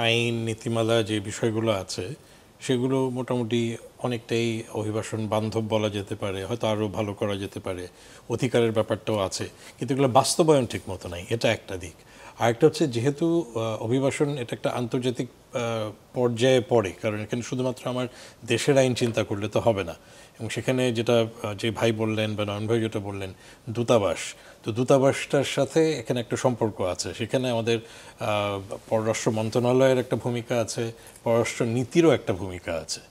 আইন নীতিমালা যে বিষয়গুলো আছে সেগুলো মোটামুটি অনেকটাই অভিবাসন বান্ধব বলা যেতে পারে, হয়তো আরও ভালো করা যেতে পারে, অধিকারের ব্যাপারটাও আছে, কিন্তু এগুলো বাস্তবায়ন ঠিক মতো নাই, এটা একটা দিক। আরেকটা হচ্ছে যেহেতু অভিবাসন এটা একটা আন্তর্জাতিক পর্যায়ে পড়ে, কারণ এখানে শুধুমাত্র আমার দেশের আইন চিন্তা করলে তো হবে না, এবং সেখানে যেটা যে ভাই বললেন বা নয়ন ভাই যেটা বললেন দূতাবাস, তো দূতাবাসটার সাথে এখানে একটা সম্পর্ক আছে, সেখানে আমাদের পররাষ্ট্র মন্ত্রণালয়ের একটা ভূমিকা আছে, পররাষ্ট্র নীতিরও একটা ভূমিকা আছে,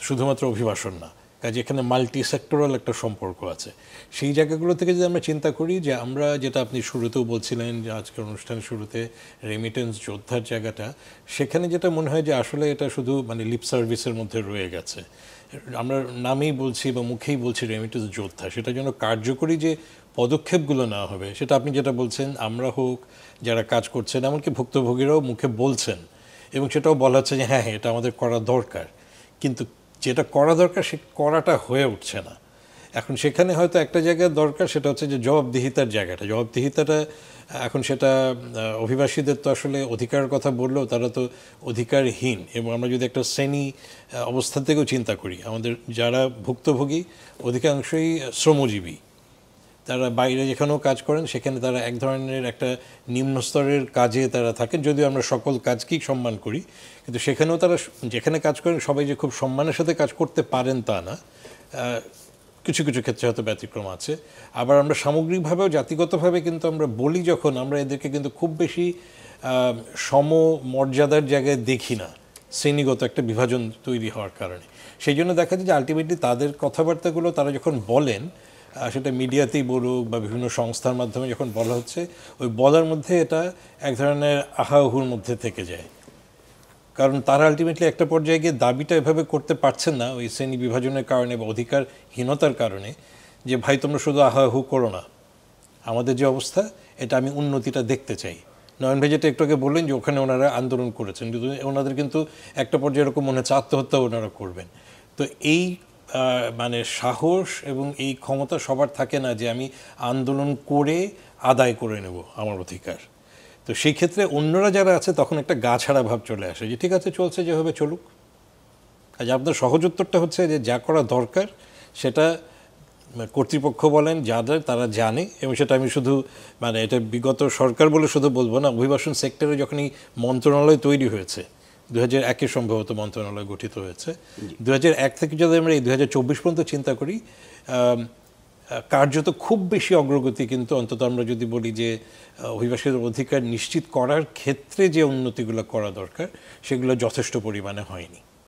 শুধুমাত্র অভিবাসন না, কাজে এখানে মাল্টি সেক্টরাল একটা সম্পর্ক আছে। সেই জায়গাগুলো থেকে যদি আমরা চিন্তা করি যে আমরা যেটা আপনি শুরুতেও বলছিলেন যে আজকের অনুষ্ঠানের শুরুতে রেমিটেন্স যোদ্ধার জায়গাটা, সেখানে যেটা মনে হয় যে আসলে এটা শুধু মানে লিপ সার্ভিসের মধ্যে রয়ে গেছে। আমরা নামেই বলছি বা মুখেই বলছি রেমিটেন্স যোদ্ধা, সেটা যেন কার্যকরী যে পদক্ষেপগুলো নেওয়া হবে, সেটা আপনি যেটা বলছেন আমরা হোক, যারা কাজ করছেন, এমনকি ভুক্তভোগীরাও মুখে বলছেন, এবং সেটাও বলা হচ্ছে যে হ্যাঁ হ্যাঁ এটা আমাদের করা দরকার, কিন্তু যেটা করা দরকার সে করাটা হয়ে উঠছে না। এখন সেখানে হয়তো একটা জায়গায় দরকার, সেটা হচ্ছে যে জবাবদিহিতার জায়গাটা, জবাবদিহিতাটা এখন সেটা অভিবাসীদের তো আসলে অধিকারের কথা বললেও তারা তো অধিকারহীন, এবং আমরা যদি একটা শ্রেণী অবস্থা থেকেও চিন্তা করি, আমাদের যারা ভুক্তভোগী অধিকাংশই শ্রমজীবী, তারা বাইরে যেখানেও কাজ করেন সেখানে তারা এক ধরনের একটা নিম্ন স্তরের কাজে তারা থাকেন, যদিও আমরা সকল কাজকেই সম্মান করি, কিন্তু সেখানেও তারা যেখানে কাজ করেন সবাই যে খুব সম্মানের সাথে কাজ করতে পারেন তা না, কিছু কিছু ক্ষেত্রে হয়তো ব্যতিক্রম আছে। আবার আমরা সামগ্রিকভাবেও জাতিগতভাবে কিন্তু আমরা বলি যখন, আমরা এদেরকে কিন্তু খুব বেশি সমমর্যাদার জায়গায় দেখি না, শ্রেণীগত একটা বিভাজন তৈরি হওয়ার কারণে। সেই জন্য দেখা যায় যে আলটিমেটলি তাদের কথাবার্তাগুলো তারা যখন বলেন, সেটা মিডিয়াতেই বলুক বা বিভিন্ন সংস্থার মাধ্যমে যখন বলা হচ্ছে, ওই বলার মধ্যে এটা এক ধরনের আহাহুর মধ্যে থেকে যায়, কারণ তারা আলটিমেটলি একটা পর্যায়ে গিয়ে দাবিটা এভাবে করতে পারছেন না ওই শ্রেণী বিভাজনের কারণে বা অধিকারহীনতার কারণে, যে ভাই তোমরা শুধু আহাহু করো না, আমাদের যে অবস্থা এটা আমি উন্নতিটা দেখতে চাই। নয়ন ভাই যেটা একটু আগে বললেন যে ওখানে ওনারা আন্দোলন করেছেন, কিন্তু ওনাদের কিন্তু একটা পর্যায়ে এরকম মনে হচ্ছে আত্মহত্যা ওনারা করবেন। তো এই মানে সাহস এবং এই ক্ষমতা সবার থাকে না যে আমি আন্দোলন করে আদায় করে নেব আমার অধিকার। তো সেই ক্ষেত্রে অন্যরা যারা আছে তখন একটা গা ছাড়া ভাব চলে আসে যে ঠিক আছে চলছে যেভাবে চলুক। কাজে আপনার সহজ উত্তরটা হচ্ছে যে যা করা দরকার সেটা কর্তৃপক্ষ বলেন যাদের তারা জানে, এবং সেটা আমি শুধু মানে এটা বিগত সরকার বলে শুধু বলবো না, অভিবাসন সেক্টরে যখন এই মন্ত্রণালয় তৈরি হয়েছে 2001-এ সম্ভবত মন্ত্রণালয় গঠিত হয়েছে, 2001 থেকে যদি আমরা এই 2024 পর্যন্ত চিন্তা করি, কার্যত খুব বেশি অগ্রগতি কিন্তু অন্তত আমরা যদি বলি যে অভিবাসীদের অধিকার নিশ্চিত করার ক্ষেত্রে যে উন্নতিগুলো করা দরকার সেগুলো যথেষ্ট পরিমাণে হয়নি।